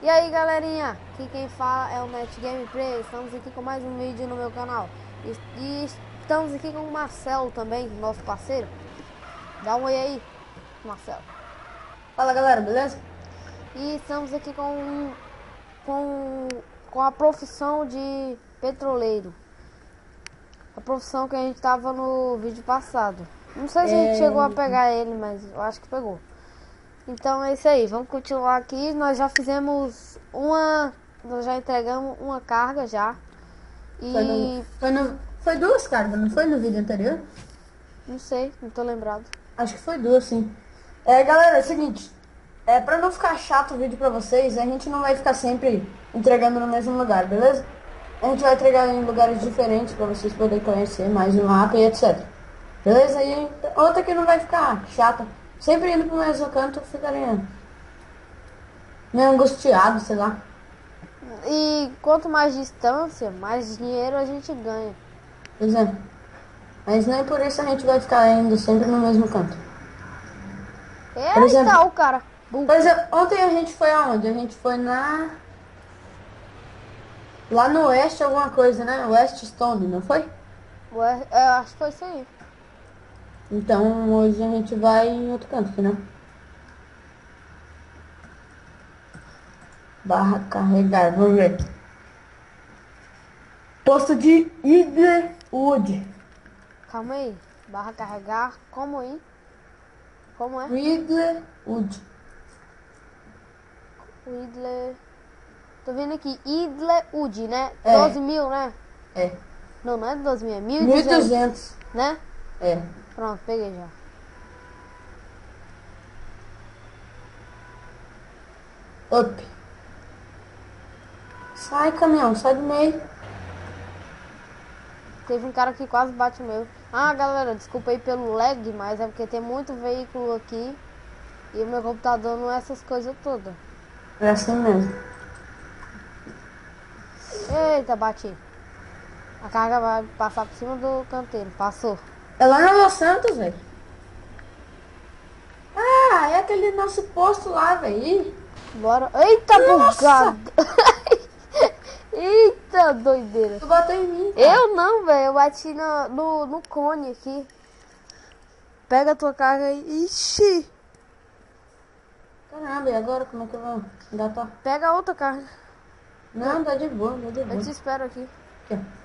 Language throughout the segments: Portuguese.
E aí galerinha, aqui quem fala é o Net Gameplay. Estamos aqui com mais um vídeo no meu canal. E estamos aqui com o Marcelo também, nosso parceiro. Dá um oi aí, Marcelo. Fala galera, beleza? E estamos aqui com a profissão de petroleiro. A profissão que a gente tava no vídeo passado. Não sei se a gente chegou a pegar ele, mas eu acho que pegou. Então é isso aí, vamos continuar aqui. Nós já fizemos nós já entregamos uma carga já. E foi duas cargas, não foi no vídeo anterior? não sei, não tô lembrado. Acho que foi duas, sim. Galera, é o seguinte, pra não ficar chato o vídeo pra vocês, a gente não vai ficar sempre entregando no mesmo lugar, beleza? A gente vai entregar em lugares diferentes pra vocês poderem conhecer mais o mapa e etc. Beleza? E outra que não vai ficar chata. Sempre indo pro mesmo canto, ficaria meio angustiado, sei lá. E quanto mais distância, mais dinheiro a gente ganha. Pois é. Mas nem por isso a gente vai ficar indo sempre no mesmo canto. Por exemplo, Eita, o cara. Por exemplo, ontem a gente foi aonde? A gente foi lá no oeste alguma coisa, né? West Stone, não foi? Ué, eu acho que foi isso aí. Então hoje a gente vai em outro canto, né? Barra carregar, vamos ver. Posto de Idlewood. Calma aí. Barra carregar. Como aí? Como é? Idlewood. Idle. Tô vendo aqui. Idlewood, né? É. 12 mil, né? É. Não, não é 12 mil, é 1.200. né? É. Pronto, peguei já. Up. Sai, caminhão, sai do meio. Teve um cara que quase bate o meu. Ah, galera, desculpa aí pelo lag, mas é porque tem muito veículo aqui. E o meu computador não é essas coisas todas. É assim mesmo. Eita, bati. A carga vai passar por cima do canteiro. Passou. É lá na Los Santos, velho. Ah, é aquele nosso posto lá, velho. Bora. Eita, Nossa! bugado. Eita, doideira. Tu bateu em mim, cara. Eu não, velho. Eu bati no cone aqui. Pega a tua carga aí. Ixi. Caramba, e agora como é que eu vou engatar? Pega a outra carga. Não, tá de boa, tá de boa. Eu te espero aqui. Aqui, ó.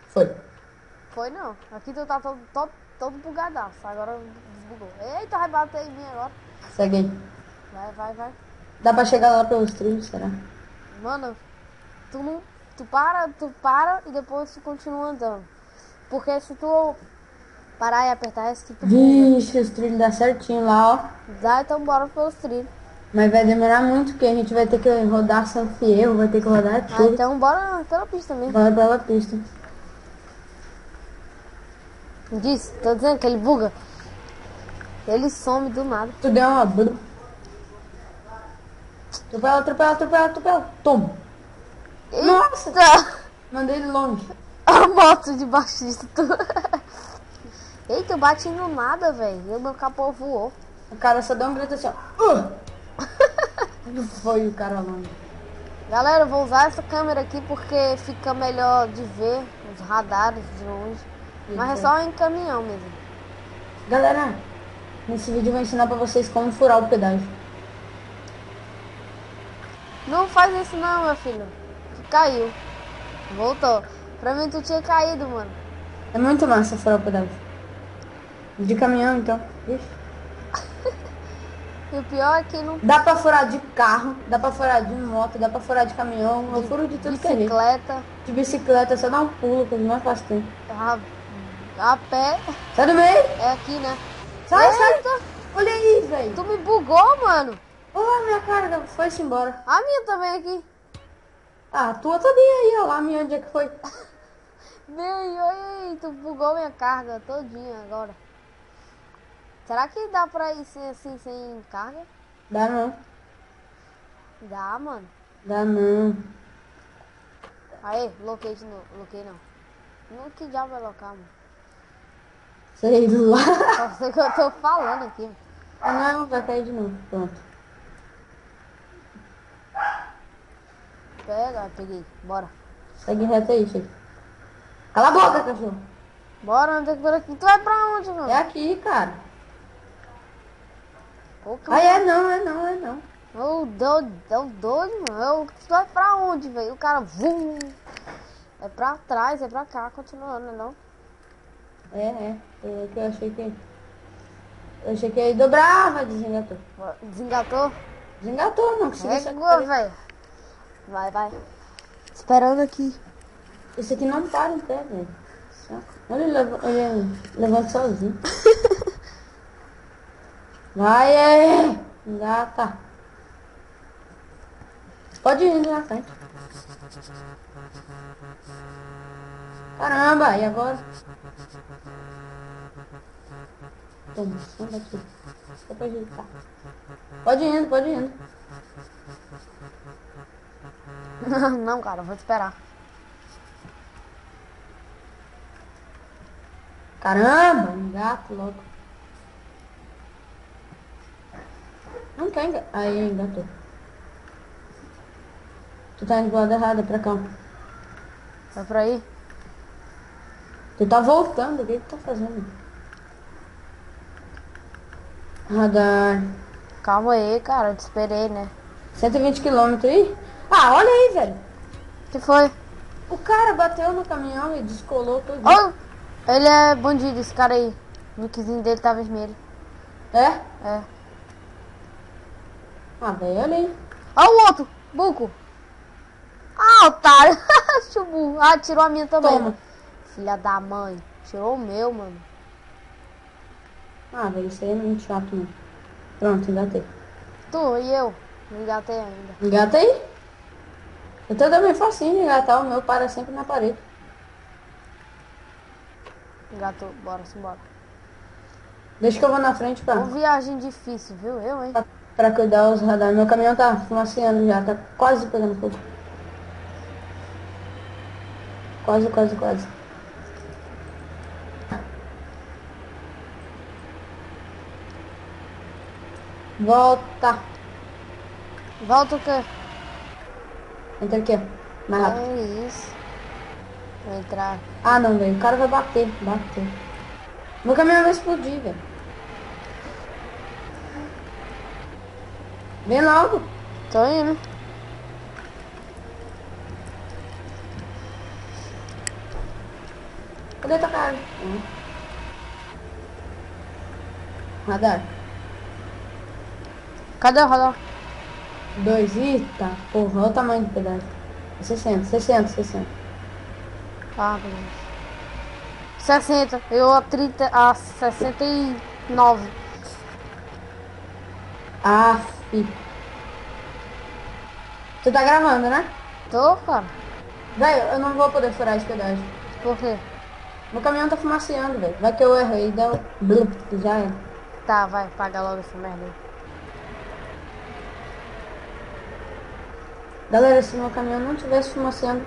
Foi. Foi não. Aqui tu tá todo bugadaço. Agora desbugou. Eita, vai bater em mim agora. Segue aí. Vai. Dá pra chegar lá pelos trilhos, será? Mano, tu para e depois tu continua andando. Porque se tu parar e apertar esse tipo de Vixe, os trilhos dá certinho lá, ó. dá, então bora pelos trilhos. Mas vai demorar muito, porque a gente vai ter que rodar São Fierro, vai ter que rodar Ah, tudo. então bora pela pista mesmo. Bora pela pista. Disse, tô dizendo que ele buga. Ele some do nada. Tu deu uma... Atropela. Toma. Nossa! Eita! Mandei ele longe. A moto debaixo disso tudo. Eita, eu bati no nada, velho. O meu capô voou. O cara só deu um grito assim, ó. Não foi o cara longe. Galera, eu vou usar essa câmera aqui porque fica melhor de ver os radares de longe. Mas é só em caminhão mesmo. Galera, nesse vídeo eu vou ensinar pra vocês como furar o pedágio. Não faz isso não, meu filho. Tu caiu. Voltou. Pra mim tu tinha caído, mano. É muito massa furar o pedágio. De caminhão, então. Ixi. E o pior é que não... Dá pra furar de carro, dá pra furar de moto, dá pra furar de caminhão. Eu furo de tudo que é jeito. Bicicleta, De bicicleta, só dá um pulo, que não é fácil tempo. a pé. Sai do meio! É aqui, né? Sai! Eita, Olha aí, velho! tu me bugou, mano. Oh, minha carga foi-se embora. A minha também aqui. Ah, a tua também aí, ó lá, a minha onde é que foi? Vem, oi, tu bugou minha carga todinha agora. Será que dá pra ir assim, sem carga? Dá não. Dá, mano. Dá não. Aí, loquei de novo. Loquei não. Não, que diabo vai locar, mano? Sei lá. Só sei que eu tô falando aqui. Ah, não, vai cair de novo. Pronto. Pega, peguei. Bora. Segue reto aí, filho. Cala a boca, cachorro. Bora, não tem que ver aqui. Tu vai pra onde, É mano? aqui, cara. Ô, Ah, é não. Ô, doido, mano. Tu vai pra onde, velho? O cara, vum. É pra trás, é pra cá, continuando, né, não? É que eu achei que... Eu achei que ia dobrar, mas desengatou. Desengatou? Desengatou, não consegui Régua, velho. Vai. Esperando aqui. Esse aqui não para em pé, velho. Olha, ele levanta sozinho. Vai, engata. Pode ir na frente. Caramba, e agora? Toma, samba aqui. Só pra ajeitar. Pode ir. Não, cara, vou te esperar. Caramba, engata logo. Não quer engatar. Aí, engatou. Tu tá indo do lado errado, é pra cá. Vai pra aí. Tu tá voltando, o que tu tá fazendo? Radar. Calma aí, cara, eu te esperei, né? 120 km aí? Ah, olha aí, velho. O que foi? O cara bateu no caminhão e descolou tudo. Oh, ele é bandido, esse cara aí. O nickzinho dele tá vermelho. É? É. Ah, velho, olha aí. Ó o outro, buco. Ah, otário. Chubu. Ah, tirou a minha também. Toma. Filha da mãe. Tirou o meu, mano. Ah, velho, isso aí é muito chato, mano. Pronto, engatei. Tu e eu. Não engatei ainda. Engata aí. Eu tô também facinho de engatar, o meu para sempre na parede. Engatou. Bora, simbora. Deixa que eu vou na frente Uma viagem difícil, viu? Eu, hein? pra cuidar os radares. Meu caminhão tá fumaceando já, tá quase pegando fogo. Quase. Volta. Volta o quê? Entra aqui, ó. Mais rápido. É isso. Vou entrar. Ah, não, velho. O cara vai bater. Meu caminhão vai explodir, velho. Vem logo. Tô indo. Cadê tua cara? Radar. Cadê o radar? 2. Eita, porra. Olha o tamanho do pedaço. 60. Ah, beleza. 60. Eu a 30. A 69. Aff. Tu tá gravando, né? Tô, cara. Velho, eu não vou poder furar esse pedágio. Por quê? Meu caminhão tá fumaceando, velho. Vai que eu errei, dá blup, já é. Tá, vai. Paga logo essa merda aí. Galera, se meu caminhão não tivesse fumaceando...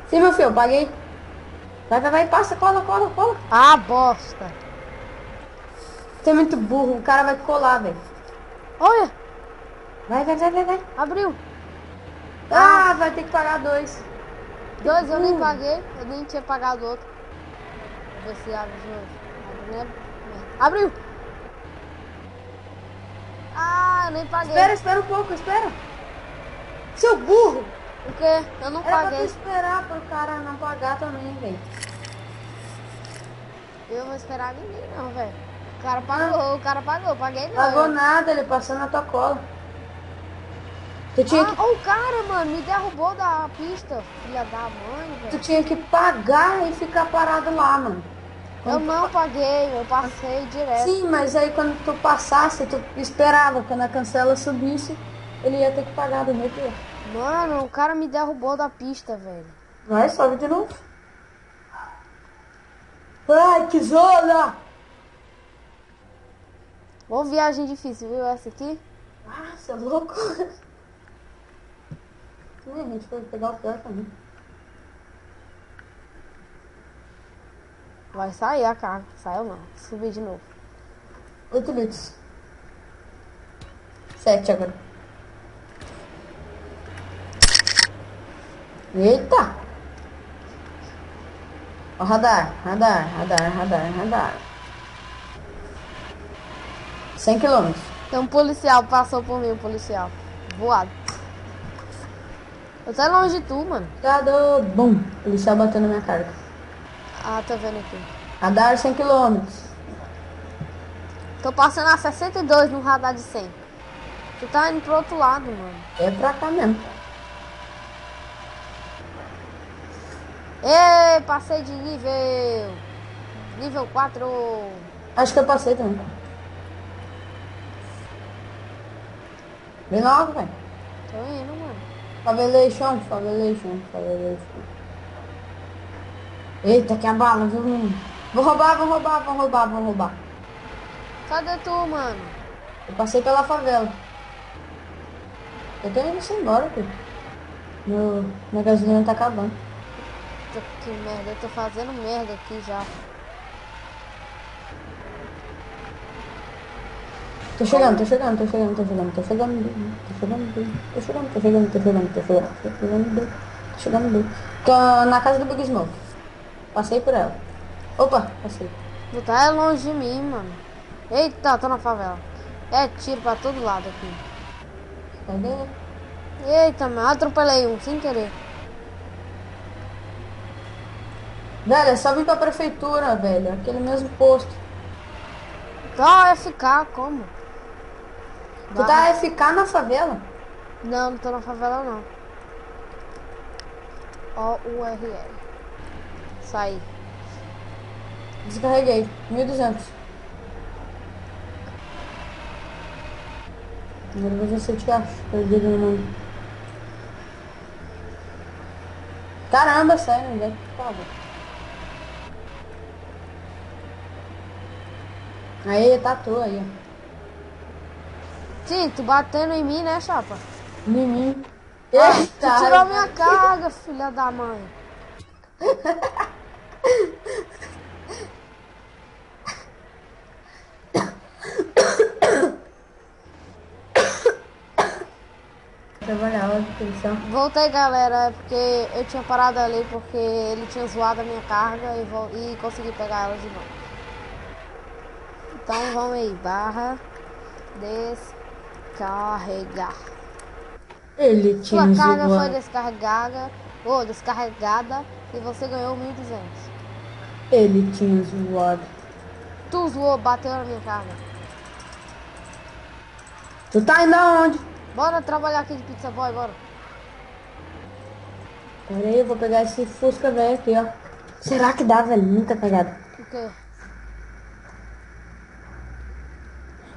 Sim, meu filho, eu paguei. Vai, passa, cola. Ah, bosta. Você é muito burro, o cara vai colar, velho. Olha, Vai. abriu. Ah, vai ter que pagar 2. 2 eu nem paguei. Eu nem tinha pagado outro. Vou ver se abre de novo. Abre, né? Abriu. Ah, eu nem paguei. Espera um pouco, espera. Seu burro. O quê? Eu não Era pra tu paguei. esperar pro cara não pagar também, velho. Eu não vou esperar ninguém não, velho. O cara pagou, paguei não. Pagou nada, ele passou na tua cola. Tu tinha, que, O cara, mano, me derrubou da pista. Filha da mãe, tu velho. tinha que pagar e ficar parado lá, mano. Eu não paguei, eu passei direto. Sim, mas aí quando tu passasse, tu esperava. Quando a cancela subisse, ele ia ter que pagar do meu jeito. Mano, o cara me derrubou da pista, velho. Vai, sobe de novo. Ai, que zona! Ô, viagem difícil, viu? Essa aqui. Ah, você é louco? A gente foi pegar o pior também. Vai sair a carga. Saiu não. Subir de novo. 8 litros. 7 agora. Eita! Ó, radar. 100 quilômetros. Tem um policial, passou por mim, um policial. Voado. Eu tô longe de tu, mano. Cuidado! Bum! Policial bateu na minha carga. Ah, tô vendo aqui. Radar 100 quilômetros. Tô passando a 62 no radar de 100. Tu tá indo pro outro lado, mano. É pra cá mesmo. Ei, passei de nível. Nível 4. Acho que eu passei também. Vem logo, velho. Tô indo, mano. Favelation. Eita, que a bala, viu, menino? Vou roubar. Cadê tu, mano? Eu passei pela favela. Eu tô indo embora, filho. Minha gasolina tá acabando. Que merda, eu tô fazendo merda aqui já. Tô chegando. Tô na casa do Big Smoke. Passei por ela. Opa, passei. Tu tá longe de mim, mano. Eita, tô na favela. É tiro pra todo lado aqui. Cadê? Eita, mano, atropelei um sem querer. Velho, é só vir pra prefeitura, velho. Aquele mesmo posto. Tá FK, como? Tu tá FK na favela? Não, não tô na favela não. OURL. Saí. Descarreguei. 1.200. Agora eu vou ver se eu te acho. Perdido no mundo. Caramba, sério, onde é que tu tava? Aí, tá à toa aí, ó. Sim, tu batendo em mim, né, chapa? Em mim. Ah, Eita! tu tirou minha carga, filha da mãe. Trabalhava de atenção. Voltei, galera, é porque eu tinha parado ali porque ele tinha zoado a minha carga e consegui pegar ela de novo. Então vamos aí, barra descarregar. Ele tinha Sua carga foi zoado. descarregada e você ganhou 1.200. Ele tinha zoado. Tu zoou, bateu na minha carga. Tu tá indo aonde? Bora trabalhar aqui de pizza boy, bora. Pera aí, eu vou pegar esse Fusca velho aqui, ó. Será que dá, velho? Muita pegada. O quê?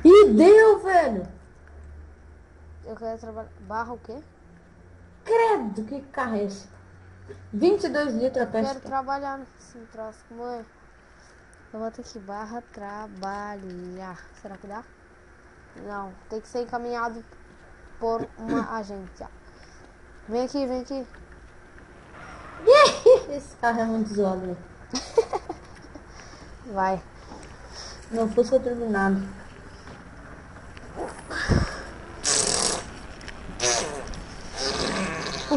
Ih, deu, velho! Eu quero trabalhar. Barra o quê? Credo, que carro é esse? 22 litros a Quero peça. trabalhar nesse troço. Como é? Eu vou ter que barra trabalhar. Será que dá? Não, tem que ser encaminhado por uma agência. Vem aqui, vem aqui. Esse carro é muito zoado, velho. Vai. Não Fusca turbinado.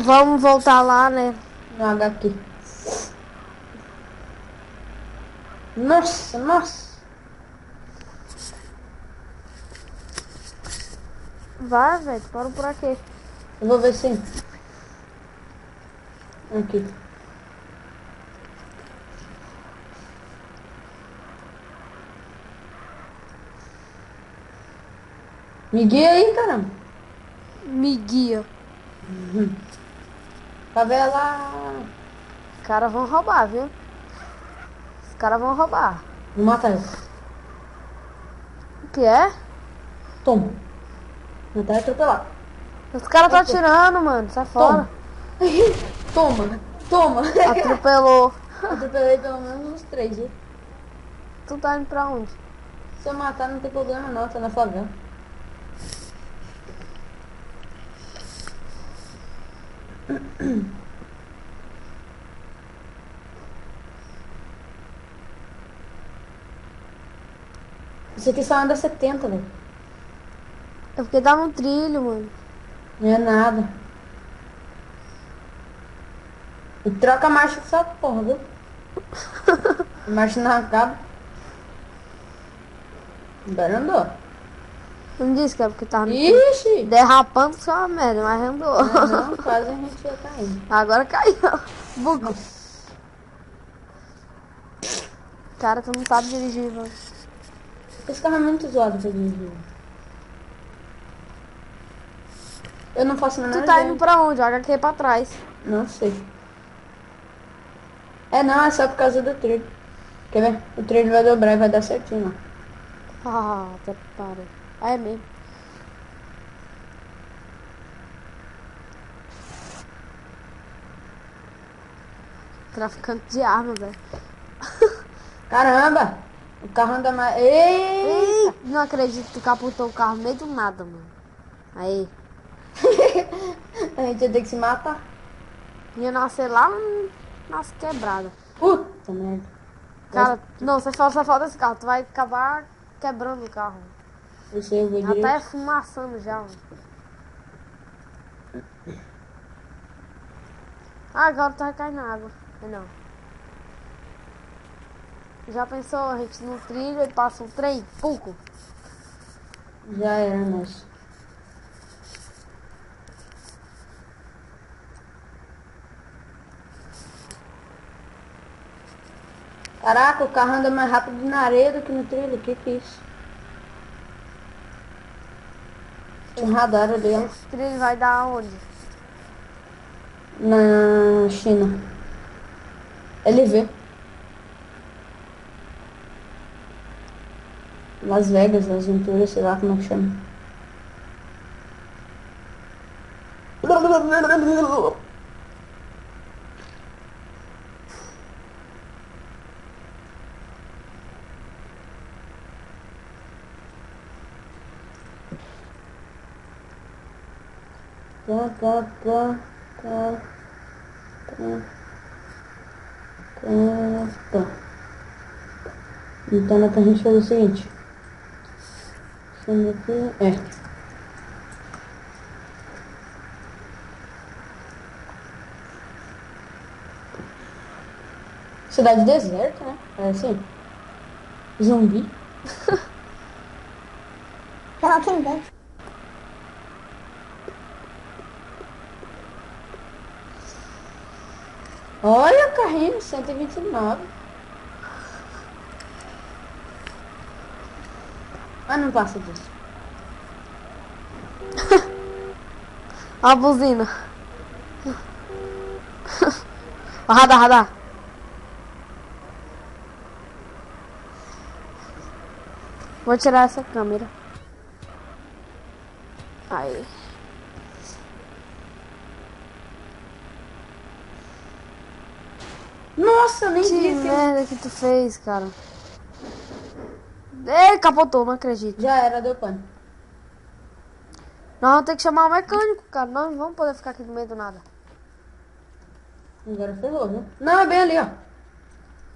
Vamos voltar lá, né? No HQ. Nossa. Vai, velho. Parou por aqui. Eu vou ver sim. Aqui. Me guia aí, caramba. Me guia. Favela. Os caras vão roubar, viu? Os caras vão roubar. Não mata eu. O que é? Toma. Não tá atropelado. Os caras tá atirando, mano. Sai fora. Toma. Atropelou. Atropelei pelo menos uns 3, viu? Tu tá indo pra onde? Se eu matar não tem problema não, tá na favela. Isso aqui só anda 70, velho. É porque dá no trilho, mano. Não é nada. E troca a marcha com essa porra, viu? A marcha não acaba. Agora andou. Não disse que é porque tava no Ixi! derrapando só uma merda, mas andou. Não, quase a gente já tá indo. Agora caiu. Buco. Nossa. Cara, tu não sabe dirigir, mano. Esse carro é muito zoado pra dirigir. Eu não faço a menor Tu tá ideia. indo pra onde? Olha aqui pra trás. Não sei. É não, é só por causa do trilho. Quer ver? O trilho vai dobrar e vai dar certinho, ó. Ah, até parei. Ah, é mesmo. Traficante de arma, velho. Caramba! O carro anda mais. Ei! Ih, não acredito que tu capotou o carro no meio do nada, mano. Aí. A gente ia ter que se matar. Ia nascer lá nas quebradas. Puta merda. Cara, não, você só falta esse carro. Tu vai acabar quebrando o carro. Eu sei, eu vou Já direito. tá esfumaçando já, mano. Ah, agora tu vai cair na água. Não. Já pensou, a gente no trilho e passa um trem? Pouco. Já era, mas. Caraca, o carro anda mais rápido na areia do que no trilho. Que isso? Tem um radar ali, ó. Esse trilho vai dar aonde? Na China. LV. Las Vegas, Las Venturas, sei lá como é que chama. Tá. Então dá pra gente fazer o seguinte. Isso aqui. É. Cidade deserta, né? É assim. Zumbi. Ela tem ideia. Olha o carrinho, 129. Ah, não passa disso. Ó a buzina. Ó, radar. Vou tirar essa câmera. Aí. Nossa, eu nem Que vi aquele... merda que tu fez, cara. Ei, capotou, não acredito. Já era, deu pane. Nós vamos ter que chamar o mecânico, cara. Nós não vamos poder ficar aqui no meio do nada. Agora ferrou, viu? Não, é bem ali, ó.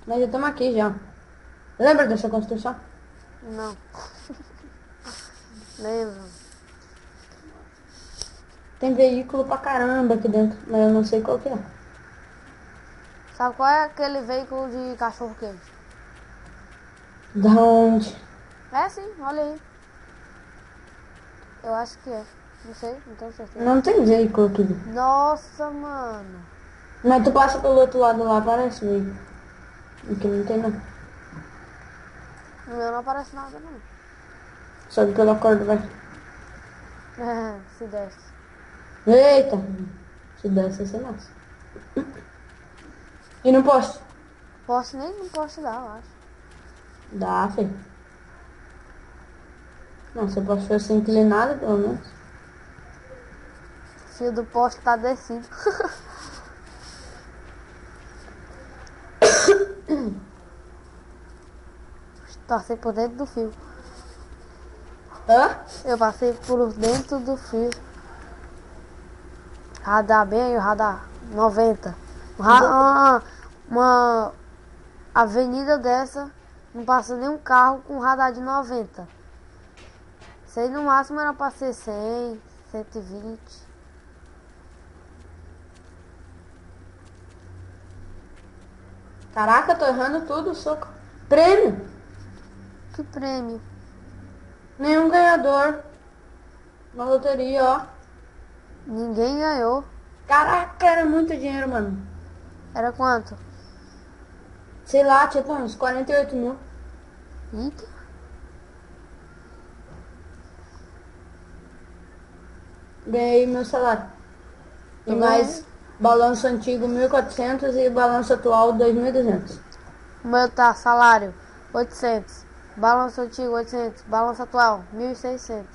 Nós já estamos aqui já. Lembra dessa construção? Não. Lembro. Tem veículo pra caramba aqui dentro, mas eu não sei qual que é. Sabe qual é aquele veículo de cachorro quente? Da onde? É sim, olha aí. Eu acho que é. Não sei, não tenho certeza. Não tem veículo aqui. Nossa, mano. Mas tu passa pelo outro lado lá, parece veículo. Aqui não tem não. No meu não aparece nada, não. Sobe pela corda, vai. É, se desce. Eita! Se desse, ia ser massa. E no poste? Posso nem, não posso dar, eu acho. Dá, filho. Não, se o poste fosse inclinado, pelo menos. O fio do poste tá descendo. Torcer por dentro do fio. Hã? Eu passei por dentro do fio. Radar bem, o radar 90. Uma avenida dessa não passa nenhum carro com radar de 90. Isso aí no máximo era pra ser 100, 120. Caraca, tô errando tudo, soco. Prêmio? Que prêmio? Nenhum ganhador. Na loteria, ó. Ninguém ganhou. Caraca, era muito dinheiro, mano. Era quanto? Sei lá, tipo uns 48 mil. Eita. Ganhei meu salário. E Eu mais balanço antigo 1.400 e balanço atual 2.200. O meu tá, salário 800. Balanço antigo 800. Balanço atual 1.600.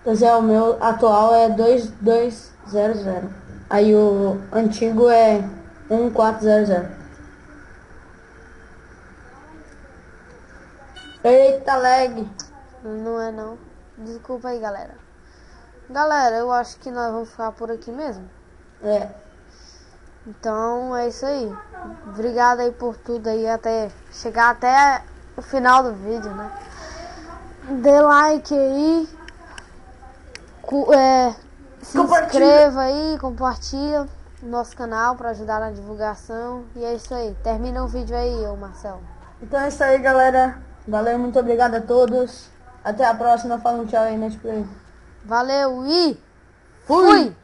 Pois é, o meu atual é 2200. Aí o antigo é 1400. Eita, lag. Não é não. Desculpa aí, galera. Galera, eu acho que nós vamos ficar por aqui mesmo. É. Então é isso aí. Obrigado aí por tudo aí, até chegar até o final do vídeo, né? Dê like aí. Se inscreva aí, compartilha o nosso canal para ajudar na divulgação. E é isso aí. Termina o vídeo aí, ô Marcelo. Então é isso aí, galera. Valeu, muito obrigado a todos. Até a próxima. Fala um tchau aí, Netplay. Valeu e Fui! fui!